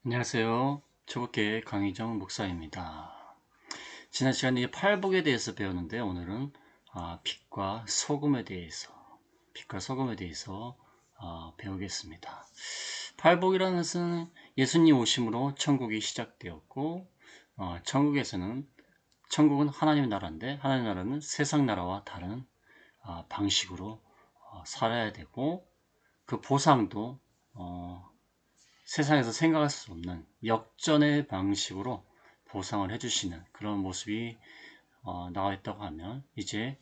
안녕하세요. 초보계 강희정 목사입니다. 지난 시간에 팔복에 대해서 배웠는데 오늘은 빛과 소금에 대해서 배우겠습니다. 팔복이라는 것은 예수님 오심으로 천국이 시작되었고 천국은 하나님의 나라인데 하나님의 나라는 세상 나라와 다른 방식으로 살아야 되고 그 보상도 세상에서 생각할 수 없는 역전의 방식으로 보상을 해주시는 그런 모습이 나와 있다고 하면 이제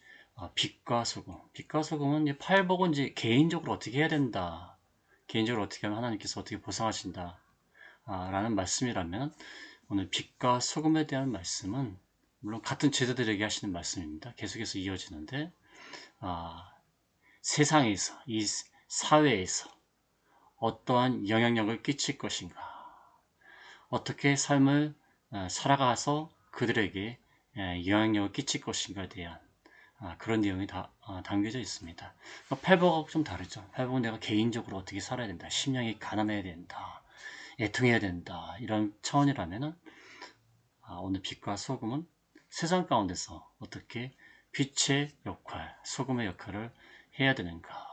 빛과 소금은 이제 팔복은 이제 개인적으로 어떻게 해야 된다. 개인적으로 어떻게 하면 하나님께서 어떻게 보상하신다. 라는 말씀이라면 오늘 빛과 소금에 대한 말씀은 물론 같은 제자들에게 하시는 말씀입니다. 계속해서 이어지는데 세상에서 이 사회에서 어떠한 영향력을 끼칠 것인가 어떻게 삶을 살아가서 그들에게 영향력을 끼칠 것인가에 대한 그런 내용이 다 담겨져 있습니다. 팔복하고 좀 다르죠. 팔복은 내가 개인적으로 어떻게 살아야 된다. 심령이 가난해야 된다. 애통해야 된다. 이런 차원이라면 오늘 빛과 소금은 세상 가운데서 어떻게 빛의 역할, 소금의 역할을 해야 되는가.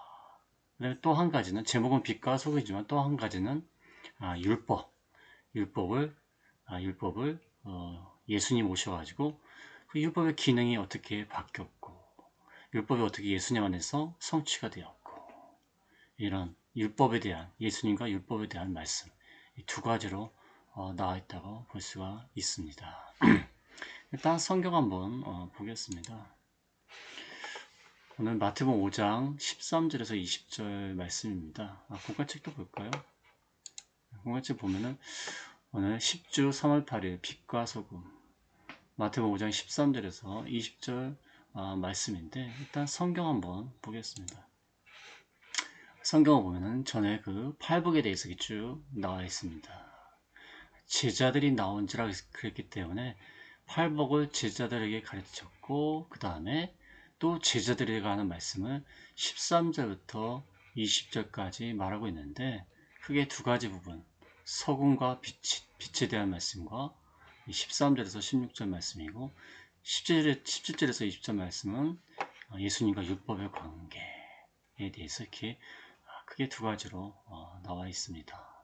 그다음에 또 한 가지는 제목은 빛과 소금이지만 또 한 가지는 율법을 예수님 오셔가지고 그 율법의 기능이 어떻게 바뀌었고 율법이 어떻게 예수님 안에서 성취가 되었고 이런 율법에 대한 예수님과 율법에 대한 말씀 이 두 가지로 나와 있다고 볼 수가 있습니다. 일단 성경 한번 보겠습니다. 오늘 마태복음 5장 13절에서 20절 말씀입니다. 공과책도 볼까요? 공과책 보면은 오늘 10주 3월 8일 빛과 소금 마태복음 5장 13절에서 20절 말씀인데 일단 성경 한번 보겠습니다. 성경을 보면은 전에 그 팔복에 대해서 쭉 나와 있습니다. 제자들이 나온지라 그랬기 때문에 팔복을 제자들에게 가르쳤고 그 다음에 또 제자들에게 하는 말씀을 13절부터 20절까지 말하고 있는데 크게 두 가지 부분 소금과 빛에 대한 말씀과 13절에서 16절 말씀이고 17절에서 20절 말씀은 예수님과 율법의 관계에 대해서 이렇게 크게 두 가지로 나와 있습니다.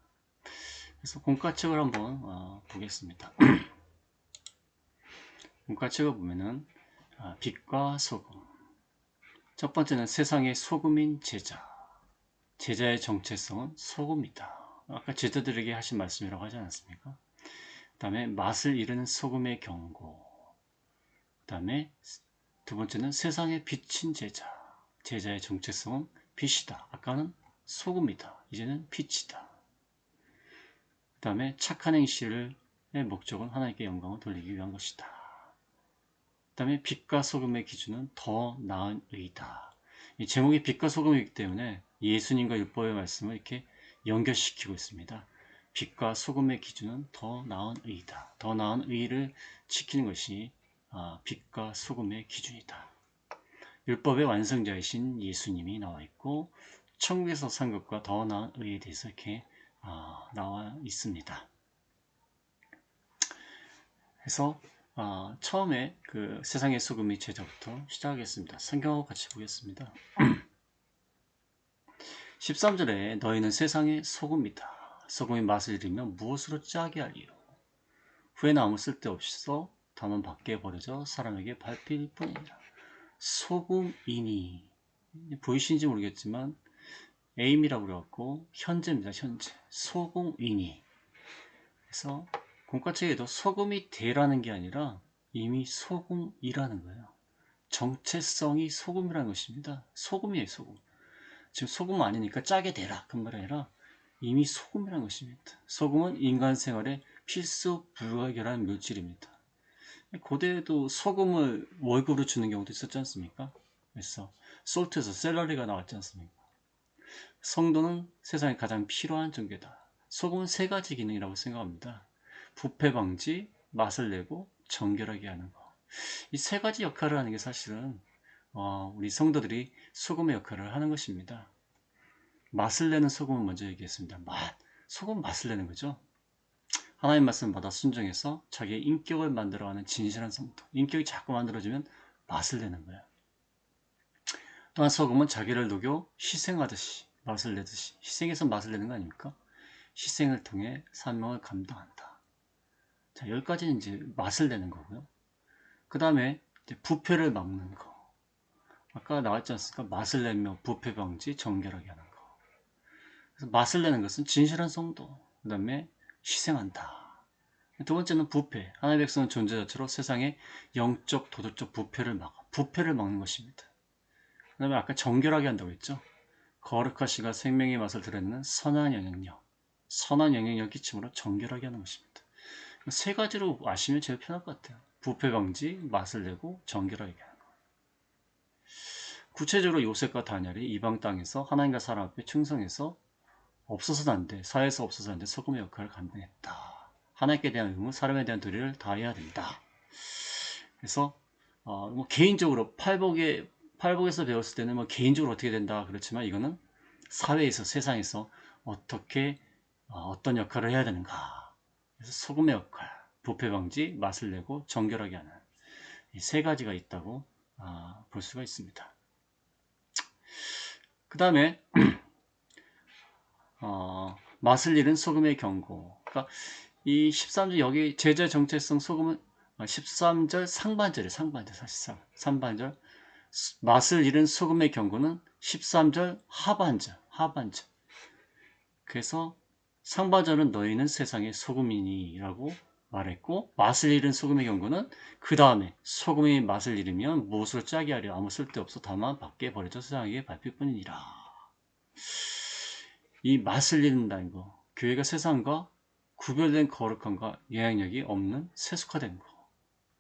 그래서 공과책을 한번 보겠습니다. 공과책을 보면은 빛과 소금 첫 번째는 세상의 소금인 제자의 정체성은 소금이다. 아까 제자들에게 하신 말씀이라고 하지 않았습니까? 그 다음에 맛을 잃은 소금의 경고 그 다음에 두 번째는 세상에 비친 제자의 정체성은 빛이다. 아까는 소금이다. 이제는 빛이다. 그 다음에 착한 행실의 목적은 하나님께 영광을 돌리기 위한 것이다. 그 다음에 빛과 소금의 기준은 더 나은 의다. 이 제목이 빛과 소금이기 때문에 예수님과 율법의 말씀을 이렇게 연결시키고 있습니다. 빛과 소금의 기준은 더 나은 의다. 더 나은 의를 지키는 것이 빛과 소금의 기준이다. 율법의 완성자이신 예수님이 나와 있고 천국에서 산 것과 더 나은 의에 대해서 이렇게 나와 있습니다. 그래서 처음에 그 세상의 소금이 제자부터 시작하겠습니다. 성경하고 같이 보겠습니다. 13절에 너희는 세상의 소금이다. 소금이 맛을 잃으면 무엇으로 짜게 하리요. 후에는 아무 쓸데없어 다만 밖에 버려져 사람에게 밟힐 뿐이니라. 소금이니 보이시는지 모르겠지만 에임이라고 그래갖고 현재입니다. 현재 소금이니 그래서 공과책에도 소금이 되라는 게 아니라 이미 소금이라는 거예요. 정체성이 소금이라는 것입니다. 소금이에요. 소금. 지금 소금 아니니까 짜게 되라 그 말 아니라 이미 소금이라는 것입니다. 소금은 인간 생활에 필수 불가결한 물질입니다. 고대에도 소금을 월급으로 주는 경우도 있었지 않습니까? 그래서 솔트에서 샐러리가 나왔지 않습니까? 성도는 세상에 가장 필요한 존재다. 소금은 세 가지 기능이라고 생각합니다. 부패 방지, 맛을 내고 정결하게 하는 것. 이 세 가지 역할을 하는 게 사실은 우리 성도들이 소금의 역할을 하는 것입니다. 맛을 내는 소금은 먼저 얘기했습니다. 소금 맛을 내는 거죠. 하나님 말씀 받아 순종해서 자기의 인격을 만들어가는 진실한 성도. 인격이 자꾸 만들어지면 맛을 내는 거예요. 또한 소금은 자기를 녹여 희생하듯이 맛을 내듯이 희생해서 맛을 내는 거 아닙니까? 희생을 통해 사명을 감당한다. 자, 여기까지는 이제 맛을 내는 거고요. 그 다음에 부패를 막는 거. 아까 나왔지 않습니까? 맛을 내며 부패 방지, 정결하게 하는 거. 그래서 맛을 내는 것은 진실한 성도. 그 다음에 희생한다. 두 번째는 부패. 하나님의 백성은 존재 자체로 세상의 영적, 도덕적 부패를 막는 것입니다. 그 다음에 아까 정결하게 한다고 했죠. 거룩하시가 생명의 맛을 드러내는 선한 영향력 끼침으로 정결하게 하는 것입니다. 세 가지로 아시면 제일 편할 것 같아요. 부패 방지, 맛을 내고 정결하게 하는 것. 구체적으로 요셉과 다니엘이 이방 땅에서 하나님과 사람 앞에 충성해서 없어서는 안 돼. 사회에서 없어서는 안 돼. 소금의 역할을 감당했다. 하나님께 대한 의무, 사람에 대한 도리를 다해야 된다. 그래서 뭐 개인적으로 팔복에서 배웠을 때는 뭐 개인적으로 어떻게 된다 그렇지만 이거는 사회에서 세상에서 어떻게 어떤 역할을 해야 되는가. 그래서 소금의 역할, 부패 방지, 맛을 내고 정결하게 하는 이 세 가지가 있다고 볼 수가 있습니다. 그 다음에 맛을 잃은 소금의 경고. 그러니까 이 13절 여기 제자 정체성 소금은 13절 상반절이에요. 상반절 사실상 3반절 맛을 잃은 소금의 경고는 13절 하반절. 그래서 상반절은 너희는 세상의 소금이니라고 말했고 맛을 잃은 소금의 경고는 그 다음에 소금이 맛을 잃으면 무엇으로 짜게 하려 아무 쓸데없어 다만 밖에 버려져 세상에게 밟힐 뿐이니라. 이 맛을 잃는다는 거 교회가 세상과 구별된 거룩함과 영향력이 없는 세속화된 거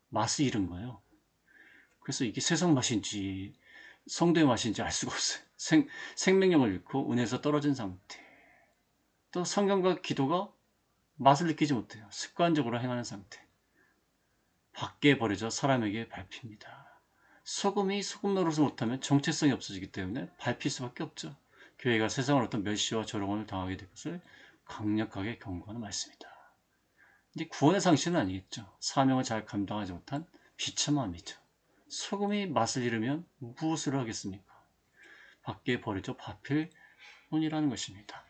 맛을 잃은 거예요. 그래서 이게 세상 맛인지 성도의 맛인지 알 수가 없어요. 생명력을 잃고 은혜에서 떨어진 상태. 또 성경과 기도가 맛을 느끼지 못해요. 습관적으로 행하는 상태. 밖에 버려져 사람에게 밟힙니다. 소금이 소금 노릇을 못하면 정체성이 없어지기 때문에 밟힐 수밖에 없죠. 교회가 세상을 어떤 멸시와 조롱을 당하게 될 것을 강력하게 경고하는 말씀이다. 이제 구원의 상실은 아니겠죠. 사명을 잘 감당하지 못한 비참함이죠. 소금이 맛을 잃으면 무엇을 하겠습니까? 밖에 버려져 밟힐 뿐이라는 것입니다.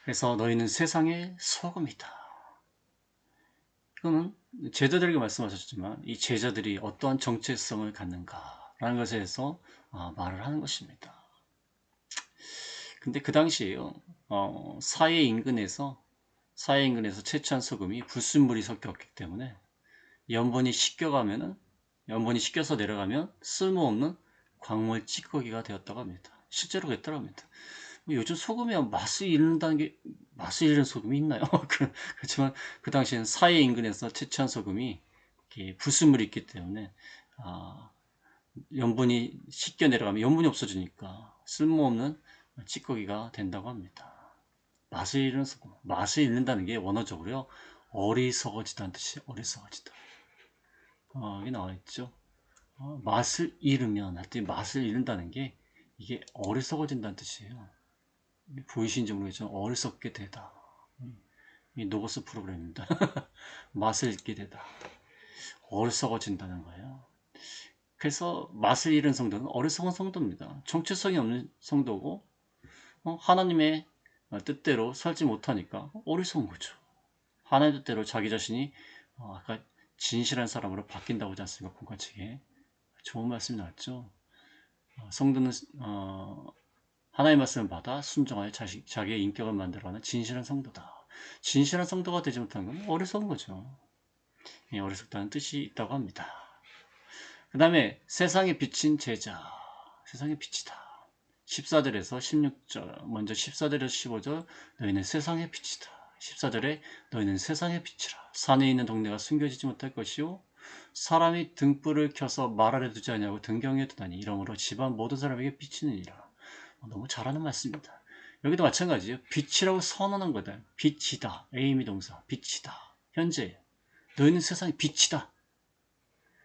그래서 너희는 세상의 소금이다. 이거는 제자들에게 말씀하셨지만 이 제자들이 어떠한 정체성을 갖는가라는 것에 대해서 말을 하는 것입니다. 근데 그 당시에요. 사해 인근에서 채취한 소금이 불순물이 섞였기 때문에 염분이 식겨서 내려가면 쓸모없는 광물 찌꺼기가 되었다고 합니다. 실제로 그랬다고 합니다. 요즘 소금이 맛을 잃는 소금이 있나요? 그렇지만 그 당시에는 사해 인근에서 채취한 소금이 불순물이 있기 때문에 염분이 씻겨 내려가면 염분이 없어지니까 쓸모없는 찌꺼기가 된다고 합니다. 맛을 잃는 소금, 맛을 잃는다는 게 원어적으로요 어리석어지다는 뜻이에요. 어리석어지다. 여기 나와 있죠. 맛을 잃으면 하여튼 맛을 잃는다는 게 이게 어리석어진다는 뜻이에요. 보이시는지 모르겠지만 어리석게 되다. 이 노거스 프로그램입니다. 맛을 잃게 되다. 어리석어진다는 거예요. 그래서 맛을 잃은 성도는 어리석은 성도입니다. 정체성이 없는 성도고 하나님의 뜻대로 살지 못하니까 어리석은 거죠. 하나님 뜻대로 자기 자신이 아까 진실한 사람으로 바뀐다고 하지 않습니까? 공관책에 좋은 말씀이 나왔죠. 성도는 하나님의 말씀을 받아 순종하여 자기의 인격을 만들어가는 진실한 성도다. 진실한 성도가 되지 못한 건 어리석은 거죠. 어리석다는 뜻이 있다고 합니다. 그 다음에 세상에 비친 제자, 세상의 빛이다. 14절에서 16절, 먼저 14절에서 15절, 너희는 세상의 빛이다. 14절에 너희는 세상의 빛이라. 산에 있는 동네가 숨겨지지 못할 것이요 사람이 등불을 켜서 말 아래 두지 않냐고 등경에 두다니 이러므로 집안 모든 사람에게 비치느니라. 너무 잘하는 말씀입니다. 여기도 마찬가지예요. 빛이라고 선언한 거다. 빛이다. 에이미 동사. 빛이다. 현재 너희는 세상의 빛이다.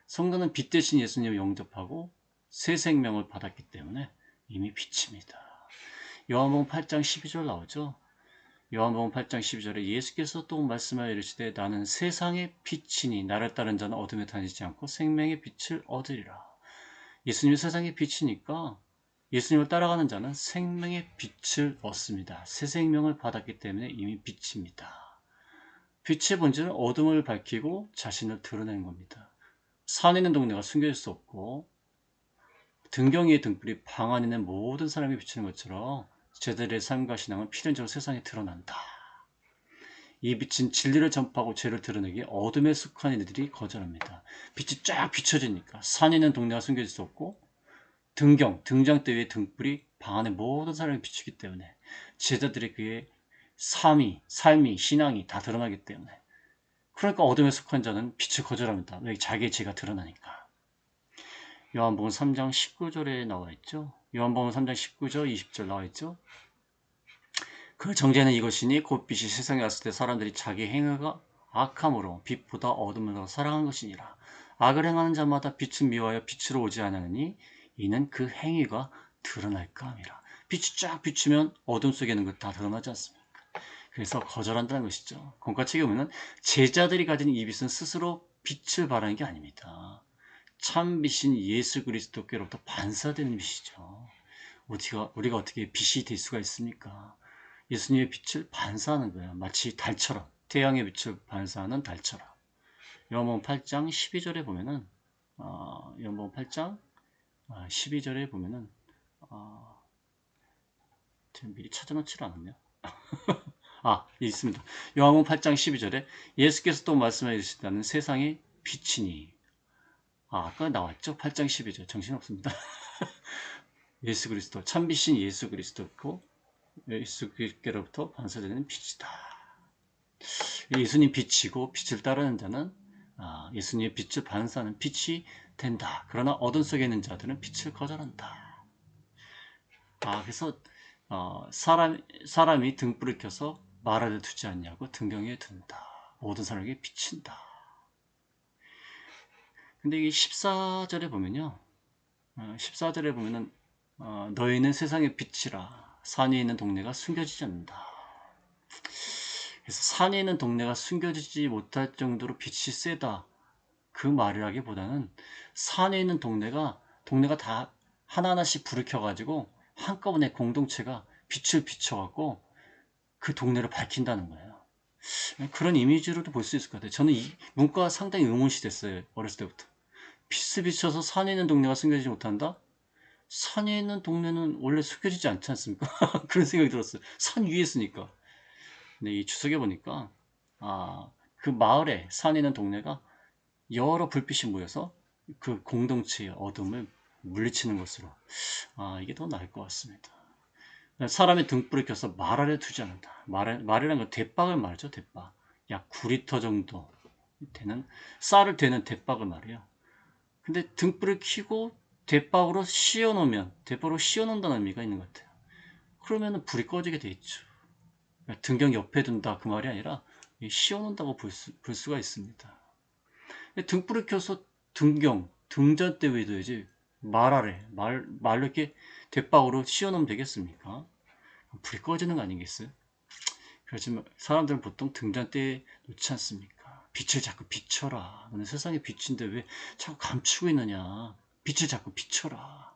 성도는 빛 대신 예수님을 영접하고 새 생명을 받았기 때문에 이미 빛입니다. 요한복음 8장 12절 나오죠. 요한복음 8장 12절에 예수께서 또 말씀하여 이르시되 나는 세상의 빛이니 나를 따른 자는 어둠에 다니지 않고 생명의 빛을 얻으리라. 예수님이 세상의 빛이니까 예수님을 따라가는 자는 생명의 빛을 얻습니다. 새 생명을 받았기 때문에 이미 빛입니다. 빛의 본질은 어둠을 밝히고 자신을 드러내는 겁니다. 산에 있는 동네가 숨겨질 수 없고 등경 위의 등불이 방 안에 있는 모든 사람이 비치는 것처럼 제자들의 삶과 신앙은 필연적으로 세상에 드러난다. 이 빛은 진리를 전파하고 죄를 드러내기에 어둠에 속한 이들이 거절합니다. 빛이 쫙 비춰지니까 산에 있는 동네가 숨겨질 수 없고 등장대 위의 등불이 방 안에 모든 사람이 비추기 때문에 제자들의 그의 삶이, 신앙이 다 드러나기 때문에 그러니까 어둠에 속한 자는 빛을 거절합니다. 왜? 자기의 죄가 드러나니까. 요한복음 3장 19절에 나와 있죠. 요한복음 3장 19절 20절 나와 있죠. 그 정죄는 이것이니 곧 빛이 세상에 왔을 때 사람들이 자기 행위가 악함으로 빛보다 어둠을 더 사랑한 것이니라. 악을 행하는 자마다 빛을 미워하여 빛으로 오지 않으니 이는 그 행위가 드러날까 함이라. 빛이 쫙 비추면 어둠 속에 있는 것 다 드러나지 않습니까? 그래서 거절한다는 것이죠. 공과책에 보면 제자들이 가진 이 빛은 스스로 빛을 발하는 게 아닙니다. 참 빛인 예수 그리스도께로부터 반사되는 빛이죠. 우리가 어떻게 빛이 될 수가 있습니까? 예수님의 빛을 반사하는 거예요. 마치 달처럼, 태양의 빛을 반사하는 달처럼. 요한복음 8장 12절에 보면은 요한복음 8장 12절에 보면은 제가 미리 찾아놓지 않았네요. 있습니다. 요한복음 8장 12절에 예수께서 또 말씀해 주시다는 세상의 빛이니. 아까 나왔죠? 8장 12절. 정신없습니다. 예수 그리스도, 참빛인 예수 그리스도고 예수 그리스도께로부터 반사되는 빛이다. 예수님 빛이고 빛을 따르는 자는 예수님의 빛을 반사하는 빛이 된다. 그러나 어둠 속에 있는 자들은 빛을 거절한다. 그래서 사람이 등불을 켜서 말아를 두지 않냐고 등경에 둔다. 모든 사람에게 비친다. 근데 이 14절에 보면요. 14절에 보면은 너희는 세상의 빛이라 산에 있는 동네가 숨겨지지 않는다. 그래서 산에 있는 동네가 숨겨지지 못할 정도로 빛이 세다. 그 말이라기보다는 산에 있는 동네가 다 하나하나씩 불을 켜가지고 한꺼번에 공동체가 빛을 비춰갖고 그 동네를 밝힌다는 거예요. 그런 이미지로도 볼 수 있을 것 같아요. 저는 이 문과가 상당히 의문시 됐어요. 어렸을 때부터. 빛을 비춰서 산에 있는 동네가 숨겨지지 못한다? 산에 있는 동네는 원래 숨겨지지 않지 않습니까? 그런 생각이 들었어요. 산 위에 있으니까. 근데 이 추석에 보니까 그 마을에 산에 있는 동네가 여러 불빛이 모여서 그 공동체의 어둠을 물리치는 것으로 이게 더 나을 것 같습니다. 사람의 등불을 켜서 말 아래 두지 않는다. 말이라는 건 대박을 말이죠. 대박. 약 9리터 정도 되는 쌀을 되는 대박을 말이에요. 근데 등불을 켜고 대박으로 씌워놓는다는 의미가 있는 것 같아요. 그러면 불이 꺼지게 돼 있죠. 등경 옆에 둔다 그 말이 아니라 씌워놓는다고 볼 수가 있습니다. 등불을 켜서 등잔대 위에 둬야지 말로 이렇게 대박으로 씌워놓으면 되겠습니까? 불이 꺼지는 거 아니겠어요? 그렇지만 사람들은 보통 등잔대에 놓지 않습니까? 빛을 자꾸 비춰라. 너는 세상의 빛인데 왜 자꾸 감추고 있느냐? 빛을 자꾸 비춰라.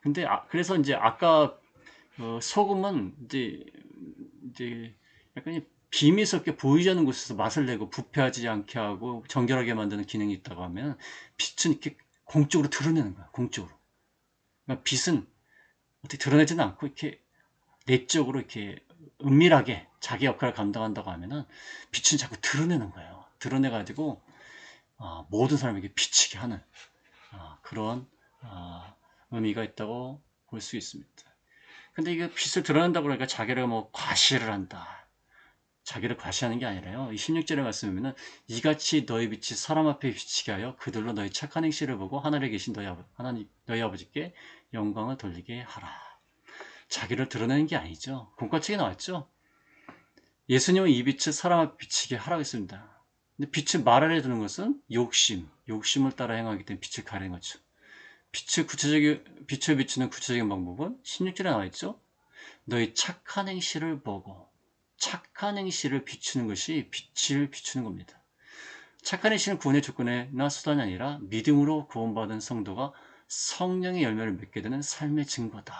근데 그래서 이제 아까 소금은 이제 약간 비밀스럽게 보이지 않는 곳에서 맛을 내고 부패하지 않게 하고 정결하게 만드는 기능이 있다고 하면 빛은 이렇게 공적으로 드러내는 거야. 공적으로. 그러니까 빛은 어떻게 드러내지는 않고 이렇게 내적으로 이렇게 은밀하게 자기 역할을 감당한다고 하면은 빛은 자꾸 드러내는 거예요. 드러내가지고 모든 사람에게 비치게 하는 그런 의미가 있다고 볼 수 있습니다. 근데 이게 빛을 드러낸다고 그러니까 자기를 과시를 한다. 자기를 과시하는 게 아니라요. 이 16절의 말씀에 보면 이같이 너희 빛이 사람 앞에 비치게 하여 그들로 너희 착한 행실을 보고 하늘에 계신 너희 아버지께 영광을 돌리게 하라. 자기를 드러내는 게 아니죠. 공과책에 나왔죠. 예수님은 이 빛을 사람 앞에 비치게 하라고 했습니다. 근데 빛을 말 아래 두는 것은 욕심을 따라 행하기 때문에 빛을 가리는 거죠. 빛을 비추는 구체적인 방법은 16절에 나와 있죠. 너희 착한 행실을 보고 착한 행실을 비추는 것이 빛을 비추는 겁니다. 착한 행실은 구원의 조건이나 수단이 아니라 믿음으로 구원받은 성도가 성령의 열매를 맺게 되는 삶의 증거다.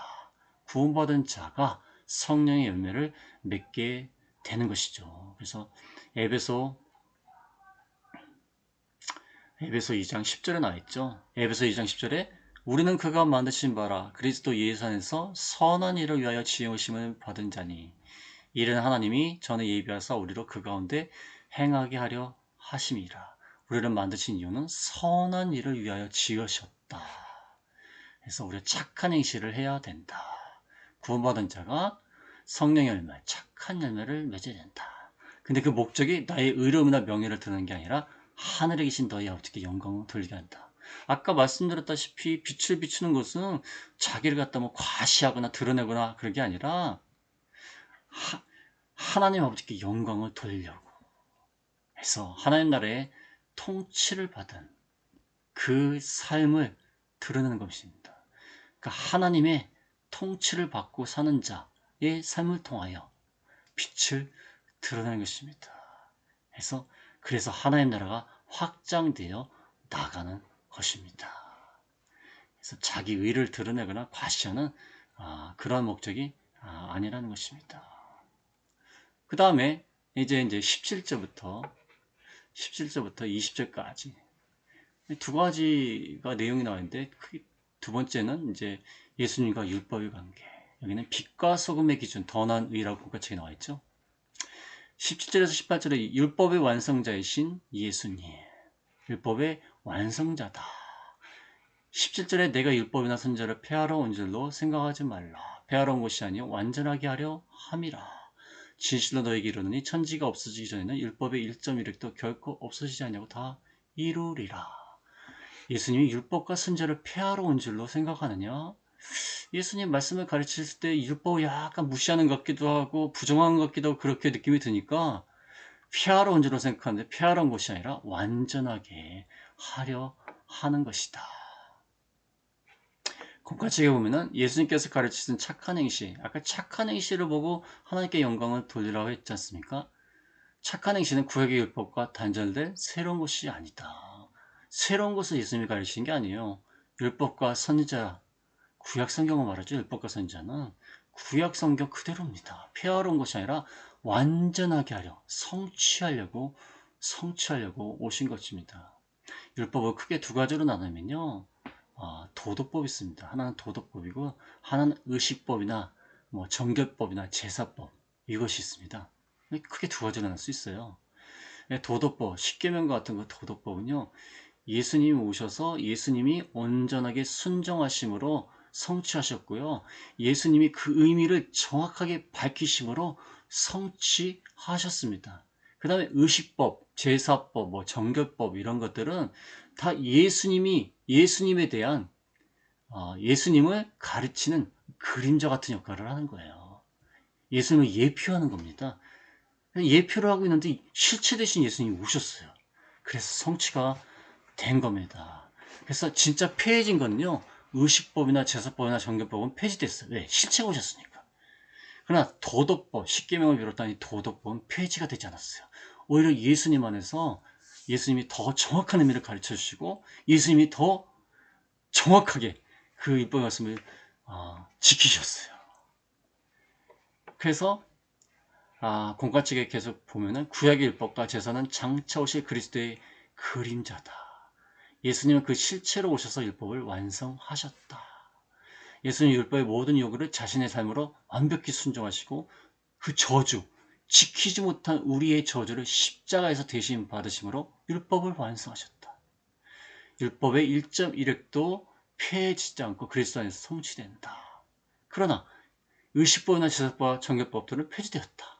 구원받은 자가 성령의 열매를 맺게 되는 것이죠. 그래서 에베소 2장 10절에 나와 있죠. 에베소 2장 10절에 우리는 그가 만드신 바라 그리스도 예수 안에서 선한 일을 위하여 지으심을 받은 자니 이는 하나님이 전에 예비하사 우리로 그 가운데 행하게 하려 하심이라. 우리를 만드신 이유는 선한 일을 위하여 지으셨다. 그래서 우리가 착한 행실을 해야 된다. 구원받은 자가 성령의 열매, 착한 열매를 맺어야 된다. 근데 그 목적이 나의 의로움이나 명예를 드러내는 게 아니라 하늘에 계신 너희 아버지께 영광을 돌리게 한다. 아까 말씀드렸다시피 빛을 비추는 것은 자기를 갖다 뭐 과시하거나 드러내거나 그런 게 아니라 하나님 아버지께 영광을 돌리려고 해서 하나님 나라의 통치를 받은 그 삶을 드러내는 것입니다. 그러니까 하나님의 통치를 받고 사는 자의 삶을 통하여 빛을 드러내는 것입니다. 그래서 하나님 나라가 확장되어 나가는 것입니다. 그래서 자기 의를 드러내거나 과시하는 그러한 목적이 아니라는 것입니다. 그 다음에 이제 17절부터 20절까지 두 가지가 내용이 나왔는데 두 번째는 이제 예수님과 율법의 관계. 여기는 빛과 소금의 기준, 더 나은 의라고 국가책에 나와 있죠. 17절에서 18절에 율법의 완성자이신 예수님, 율법의 완성자다. 17절에 내가 율법이나 선지자를 폐하러 온 줄로 생각하지 말라. 폐하러 온 것이 아니요 완전하게 하려 함이라. 진실로 너에게 이르노니 천지가 없어지기 전에는 율법의 1.1획도 결코 없어지지 않냐고 다 이루리라. 예수님이 율법과 선지자를 폐하러 온 줄로 생각하느냐? 예수님 말씀을 가르칠 때 율법을 약간 무시하는 것 같기도 하고 부정한 것 같기도 하고 그렇게 느낌이 드니까 폐하러 온 줄로 생각하는데 폐하러 온 것이 아니라 완전하게 하려 하는 것이다. 공과책에 보면은 예수님께서 가르치신 착한 행실, 아까 착한 행실을 보고 하나님께 영광을 돌리라고 했지 않습니까? 착한 행실은 구약의 율법과 단절된 새로운 것이 아니다. 새로운 것을 예수님이 가르치신 게 아니에요. 율법과 선지자, 구약 성경을 말하죠. 율법과 선지자는 구약 성경 그대로입니다. 폐하러 온 것이 아니라 완전하게 하려, 성취하려고 오신 것입니다. 율법을 크게 두 가지로 나누면요. 도덕법이 있습니다. 하나는 도덕법이고 하나는 의식법이나 뭐 정결법이나 제사법 이것이 있습니다. 크게 두 가지로 나눌 수 있어요. 도덕법, 십계명과 같은 그 도덕법은요. 예수님이 오셔서 예수님이 온전하게 순종하심으로 성취하셨고요. 예수님이 그 의미를 정확하게 밝히심으로 성취하셨습니다. 그 다음에 의식법, 제사법, 뭐 정결법 이런 것들은 다 예수님에 대한 예수님을 가르치는 그림자 같은 역할을 하는 거예요. 예수님을 예표하는 겁니다. 예표를 하고 있는데 실체 대신 예수님이 오셨어요. 그래서 성취가 된 겁니다. 그래서 진짜 폐해진 거는요. 의식법이나 제사법이나 정결법은 폐지됐어요. 왜? 실체가 오셨으니까. 그러나 도덕법, 십계명을 비롯한 이 도덕법은 폐지가 되지 않았어요. 오히려 예수님 안에서 예수님이 더 정확한 의미를 가르쳐 주시고 예수님이 더 정확하게 그 율법 말씀을 지키셨어요. 그래서 공과책에 계속 보면은 구약의 율법과 제사는 장차 오실 그리스도의 그림자다. 예수님은 그 실체로 오셔서 율법을 완성하셨다. 예수님 율법의 모든 요구를 자신의 삶으로 완벽히 순종하시고 그 저주, 지키지 못한 우리의 저주를 십자가에서 대신 받으심으로 율법을 완성하셨다. 율법의 1.1획도 폐해지지 않고 그리스도 안에서 성취된다. 그러나 의식법이나 제사법과 정결법들은 폐지되었다.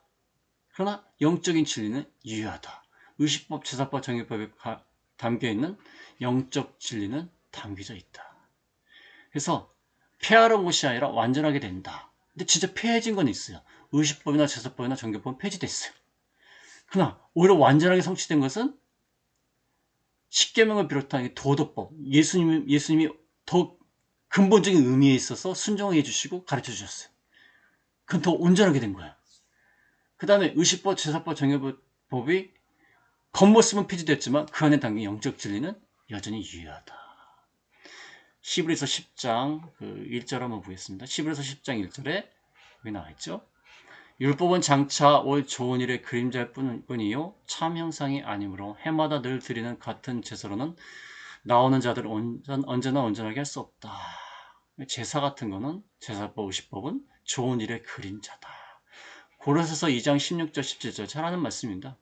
그러나 영적인 진리는 유효하다. 의식법, 제사법, 정결법에 담겨있는 영적 진리는 담겨져 있다. 그래서 폐하러 온 것이 아니라 완전하게 된다. 근데 진짜 폐해진 건 있어요. 의식법이나 제사법이나 정결법은 폐지됐어요. 그러나 오히려 완전하게 성취된 것은 십계명을 비롯한 도덕법, 예수님이 더 근본적인 의미에 있어서 순종해 주시고 가르쳐 주셨어요. 그건 더 온전하게 된 거야. 그 다음에 의식법, 제사법, 정죄법이 겉모습은 폐지됐지만 그 안에 담긴 영적 진리는 여전히 유효하다. 히브리서 10장 1절 한번 보겠습니다. 히브리서 10장 1절에 여기 나와있죠. 율법은 장차 올 좋은 일의 그림자일 뿐이요 참 형상이 아니므로 해마다 늘 드리는 같은 제사로는 나오는 자들을 언제나 온전하게 할 수 없다. 제사 같은 거는 제사법, 의식법은 좋은 일의 그림자다. 고로새서 2장 16절 17절 잘 아는 말씀입니다.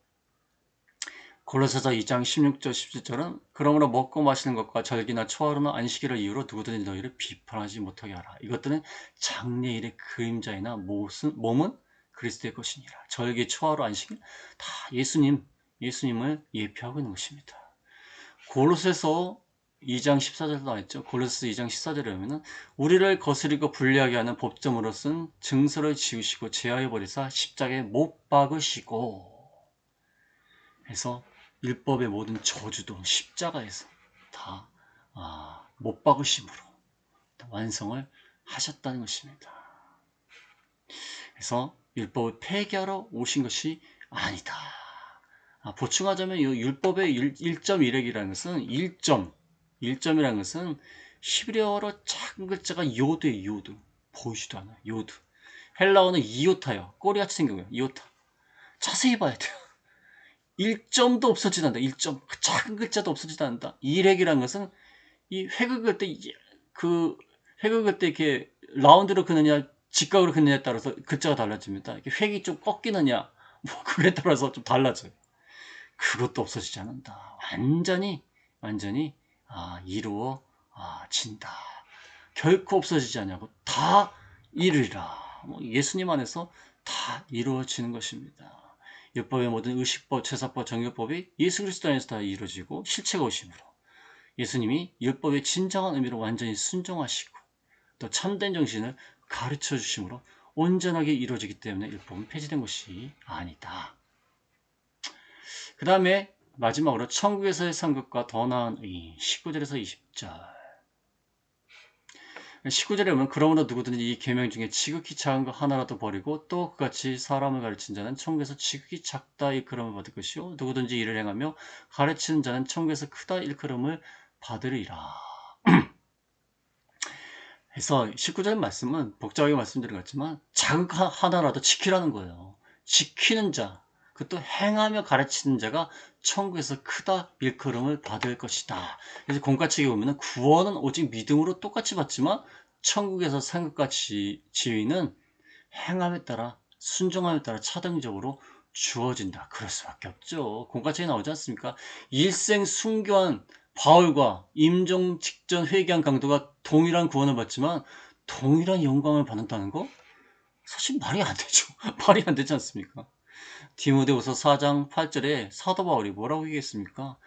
고로새서 2장 16절 17절은 그러므로 먹고 마시는 것과 절기나 초하루나 안식일을 이유로 누구든지 너희를 비판하지 못하게 하라. 이것들은 장래일의 그림자이나 몸은 그리스도의 것이니라. 절기, 초하루, 안식일 다 예수님을 예표하고 있는 것입니다. 고로새서 2장 14절도 나와있죠. 고로새서 2장 14절에 보면 우리를 거스리고 불리하게 하는 법정으로 쓴 증서를 지우시고 제하여 버리사 십자가에 못 박으시고 해서 율법의 모든 저주도 십자가에서 다 못 박으심으로 완성을 하셨다는 것입니다. 그래서 율법을 폐기하러 오신 것이 아니다. 보충하자면 이 율법의 1.1핵이라는 것은 1점이라는 것은 히브리어로 작은 글자가 요드예요. 요드. 보이지도 않아요. 요드. 헬라어는 이오타요. 꼬리같이 생겨요. 이오타. 자세히 봐야 돼요. 1점도 없어지지 않는다. 1점. 그 작은 글자도 없어지지 않는다. 1핵이라는 것은 이 획을 그을 때 이렇게 라운드로 그느냐 직각으로 그느냐에 따라서 글자가 달라집니다. 이렇게 획이 좀 꺾이느냐 뭐 그에 따라서 좀 달라져요. 그것도 없어지지 않는다. 완전히 이루어진다. 결코 없어지지 않냐고 다 이르리라. 예수님 안에서 다 이루어지는 것입니다. 율법의 모든 의식법, 제사법, 정죄법이 예수 그리스도 안에서 다 이루어지고 실체가 오심으로 예수님이 율법의 진정한 의미로 완전히 순종하시고 또 참된 정신을 가르쳐 주심으로 온전하게 이루어지기 때문에 율법은 폐지된 것이 아니다. 그 다음에 마지막으로 천국에서의 상급과 더 나은 의 19절에서 20절 19절에 보면 그러므로 누구든지 이 계명 중에 지극히 작은 것 하나라도 버리고 또 그같이 사람을 가르친 자는 천국에서 지극히 작다 일컬음을 받을 것이요 누구든지 이를 행하며 가르치는 자는 천국에서 크다 일컬음을 받으리라. 그래서 19절 말씀은 복잡하게 말씀드린 것 같지만 작은 것 하나라도 지키라는 거예요. 지키는 자, 그것도 행하며 가르치는 자가 천국에서 크다 일컬음을 받을 것이다. 그래서 공가책에 보면 구원은 오직 믿음으로 똑같이 받지만 천국에서 상급과 지위는 행함에 따라 순종함에 따라 차등적으로 주어진다. 그럴 수밖에 없죠. 공가책에 나오지 않습니까? 일생 순교한 바울과 임종 직전 회개한 강도가 동일한 구원을 받지만 동일한 영광을 받는다는 거? 사실 말이 안 되죠. 말이 안 되지 않습니까? 디모데후서 4장 8절에 사도 바울이 뭐라고 얘기했습니까?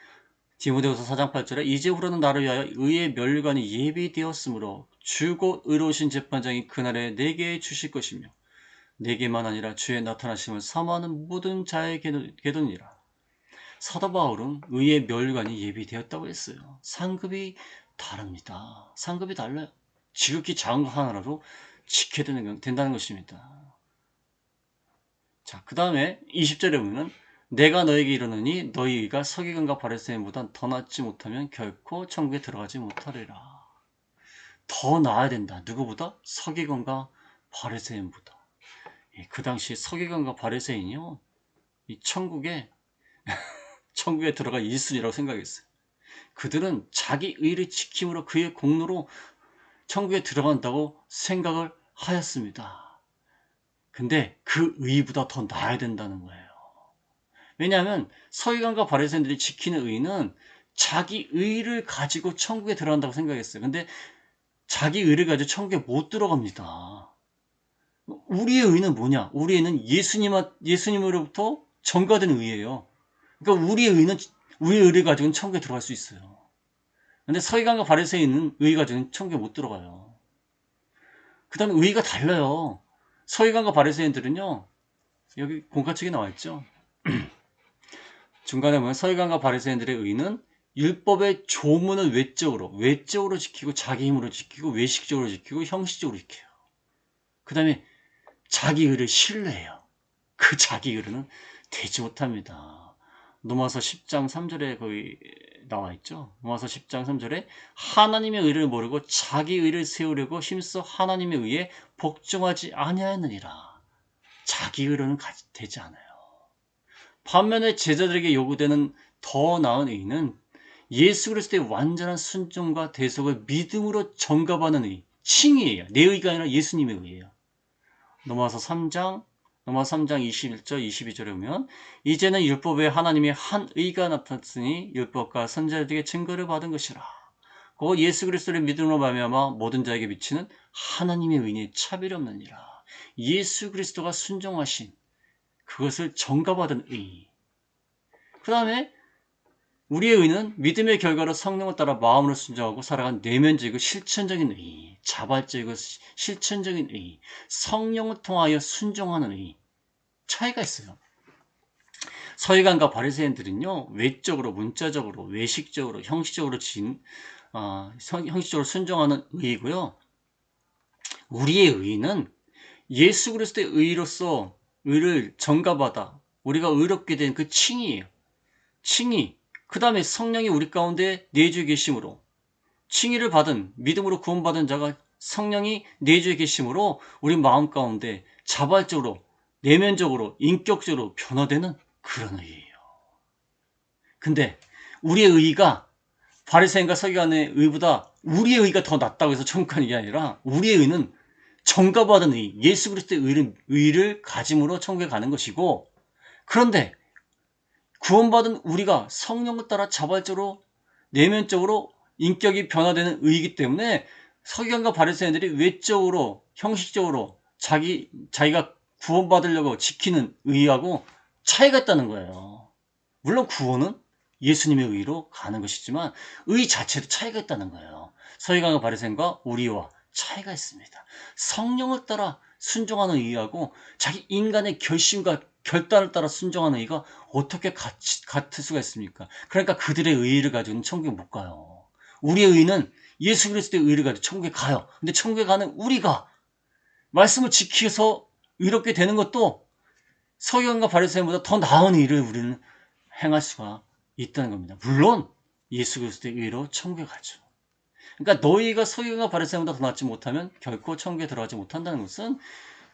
디모데후서 4장 8절에 이제후로는 나를 위하여 의의 멸관이 예비되었으므로 주곧 의로우신 재판장이 그날에 내게 주실 것이며 내게만 아니라 주의 나타나심을 사모하는 모든 자의 계도니라. 사도 바울은 의의 멸관이 예비되었다고 했어요. 상급이 다릅니다. 상급이 달라요. 지극히 작은 거 하나라도 지켜야 된다는 것입니다. 자, 그 다음에 20절에 보면 내가 너에게 이르노니 너희 의가 서기관과 바리새인보다 더 낫지 못하면 결코 천국에 들어가지 못하리라. 더 나아야 된다. 누구보다? 서기관과 바리새인보다. 그 당시 서기관과 바리새인이요, 이 천국에 들어갈 1순위라고 생각했어요. 그들은 자기 의를 지킴으로 그의 공로로 천국에 들어간다고 생각을 하였습니다. 근데 그 의보다 더 나아야 된다는 거예요. 왜냐하면 서기관과 바리새인들이 지키는 의는 자기 의를 가지고 천국에 들어간다고 생각했어요. 근데 자기 의를 가지고 천국에 못 들어갑니다. 우리의 의는 뭐냐? 우리의 의는 예수님으로부터 전가된 의예요. 그러니까 우리의 의를 가지고는 천국에 들어갈 수 있어요. 근데 서기관과 바리새인은 의 가지고는 천국에 못 들어가요. 그 다음에 의가 달라요. 서기관과 바리새인들은요, 여기 공가책에 나와 있죠. 중간에 보면 서기관과 바리새인들의 의는 율법의 조문을 외적으로 지키고 자기 힘으로 지키고 외식적으로 지키고 형식적으로 지켜요. 그 다음에 자기 의를 신뢰해요. 그 자기 의는 되지 못합니다. 로마서 10장 3절에 거기 나와 있죠. 로마서 10장 3절에 하나님의 의를 모르고 자기 의를 세우려고 힘써 하나님의 의에 복종하지 아니하였느니라. 자기 의로는 되지 않아요. 반면에 제자들에게 요구되는 더 나은 의는 예수 그리스도의 완전한 순종과 대속을 믿음으로 전가받는 의, 칭의예요. 내 의가 아니라 예수님의 의예요. 로마서 3장 21절 22절에 보면 이제는 율법에 하나님의 한 의가 나타났으니 율법과 선지자들에게 증거를 받은 것이라. 곧 예수 그리스도를 믿음으로 말미암아 모든 자에게 미치는 하나님의 의니 차별이 없느니라. 예수 그리스도가 순종하신 그것을 전가받은 의. 그 다음에 우리의 의는 믿음의 결과로 성령을 따라 마음으로 순종하고 살아간 내면적이고 실천적인 의, 자발적이고 실천적인 의, 성령을 통하여 순종하는 의. 차이가 있어요. 서기관과 바리새인들은요, 외적으로, 문자적으로, 외식적으로, 형식적으로 형식적으로 순종하는 의이고요. 우리의 의는 예수 그리스도의 의로서 의를 전가받아 우리가 의롭게 된 그 칭의예요. 칭의. 그 다음에 성령이 우리 가운데 내주에 계심으로 칭의를 받은 믿음으로 구원받은 자가 성령이 내주에 계심으로 우리 마음 가운데 자발적으로 내면적으로 인격적으로 변화되는 그런 의예요. 근데 우리의 의가 바리새인과 서기관의 의보다 우리의 의가 더 낫다고 해서 천국 가는 게 아니라 우리의 의는 전가받은 의, 예수 그리스도의 의를 가짐으로 천국에 가는 것이고, 그런데 구원받은 우리가 성령을 따라 자발적으로 내면적으로 인격이 변화되는 의이기 때문에 서기관과 바리새인들이 외적으로 형식적으로 자기가 구원받으려고 지키는 의하고 차이가 있다는 거예요. 물론 구원은 예수님의 의로 가는 것이지만 의 자체도 차이가 있다는 거예요. 서기관과 바리새인과 우리와 차이가 있습니다. 성령을 따라 순종하는 의하고 자기 인간의 결심과 결단을 따라 순종하는 의가 어떻게 같을 수가 있습니까? 그러니까 그들의 의를 가지고는 천국에 못 가요. 우리의 의는 예수 그리스도의 의를 가지고 천국에 가요. 근데 천국에 가는 우리가 말씀을 지켜서 의롭게 되는 것도 서기관과 바리새인보다 더 나은 의를 우리는 행할 수가 있다는 겁니다. 물론 예수 그리스도의 의로 천국에 가죠. 그러니까 너희가 서기관과 바리새인보다 더 낫지 못하면 결코 천국에 들어가지 못한다는 것은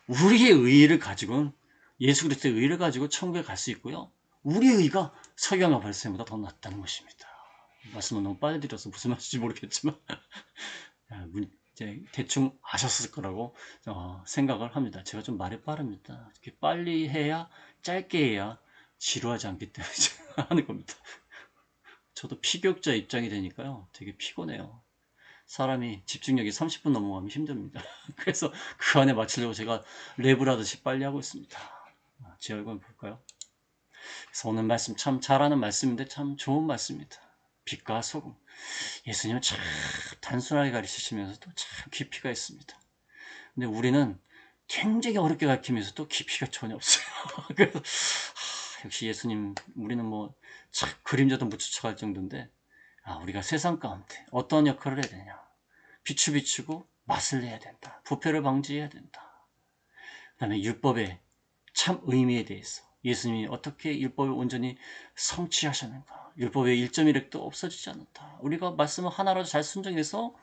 우리의 의를 가지고는 예수 그리스도의 의를 가지고 천국에 갈 수 있고요. 우리의 의가 서기관과 바리새인보다 더 낫다는 것입니다. 말씀은 너무 빨리 드려서 무슨 말인지 모르겠지만 대충 아셨을 거라고 생각을 합니다. 제가 좀 말이 빠릅니다. 이렇게 빨리 해야 짧게 해야 지루하지 않기 때문에 제가 하는 겁니다. 저도 피교육자 입장이 되니까요. 되게 피곤해요. 사람이 집중력이 30분 넘어가면 힘듭니다. 그래서 그 안에 맞추려고 제가 랩을 하듯이 빨리 하고 있습니다. 제 얼굴 볼까요? 그래서 오늘 말씀 참 잘하는 말씀인데 참 좋은 말씀입니다. 빛과 소금. 예수님은 참 단순하게 가르치시면서도 참 깊이가 있습니다. 근데 우리는 굉장히 어렵게 가르치면서도 깊이가 전혀 없어요. 그래서 역시 예수님, 우리는 뭐 참 그림자도 못 쫓아갈 정도인데 우리가 세상 가운데 어떤 역할을 해야 되냐. 빛을 비추고 맛을 내야 된다. 부패를 방지해야 된다. 그 다음에 율법의 참 의미에 대해서 예수님이 어떻게 율법을 온전히 성취하셨는가. 율법의 1.1획도 없어지지 않는다. 우리가 말씀을 하나라도 잘 순종해서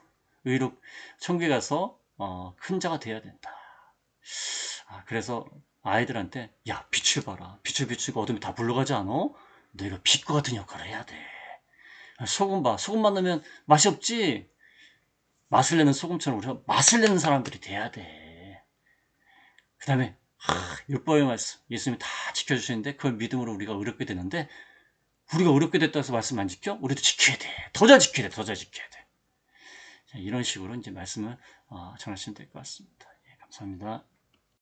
의로 천국에 가서 큰 자가 돼야 된다. 그래서 아이들한테 야 빛을 봐라. 빛을 비추고 어둠이 다 물러가지 않아? 너희가 빛과 같은 역할을 해야 돼. 소금 봐. 소금만 넣으면 맛이 없지. 맛을 내는 소금처럼 우리가 맛을 내는 사람들이 돼야 돼. 그 다음에 율법의 말씀 예수님이 다 지켜주시는데 그걸 믿음으로 우리가 의롭게 되는데 우리가 의롭게 됐다고 해서 말씀 안 지켜? 우리도 지켜야 돼. 더 잘 지켜야 돼. 더 잘 지켜야 돼. 자, 이런 식으로 이제 말씀을 전하시면 될 것 같습니다. 예, 감사합니다.